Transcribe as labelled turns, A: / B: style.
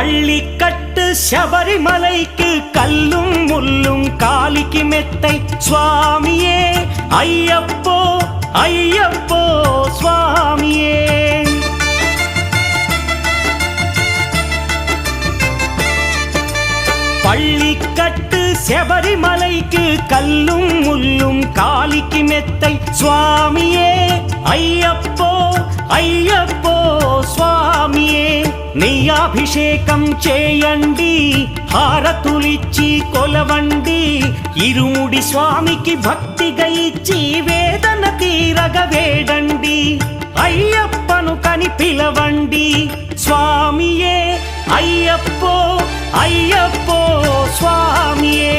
A: பள்ளிக்கட்டு சபரிமலைக்கு கல்லும் முள்ளும் காலிக்கு மெத்தை சுவாமியே ஐயப்போ ஐயப்போ சுவாமியே. பள்ளிக்கட்டு சபரிமலைக்கு கல்லும் முள்ளும் காலிக்கு மெத்தை சுவாமியே ஐயப்போ ஐயப்போ స్వామియే నెయ్యాభిషేకం చేయండి హారతులిచ్చి కొలవండి ఇరుముడి స్వామికి భక్తిగా ఇచ్చి వేదన తీరగ వేడండి అయ్యప్పను కని పిలవండి స్వామియే అయ్యప్పో అయ్యప్పో స్వామియే.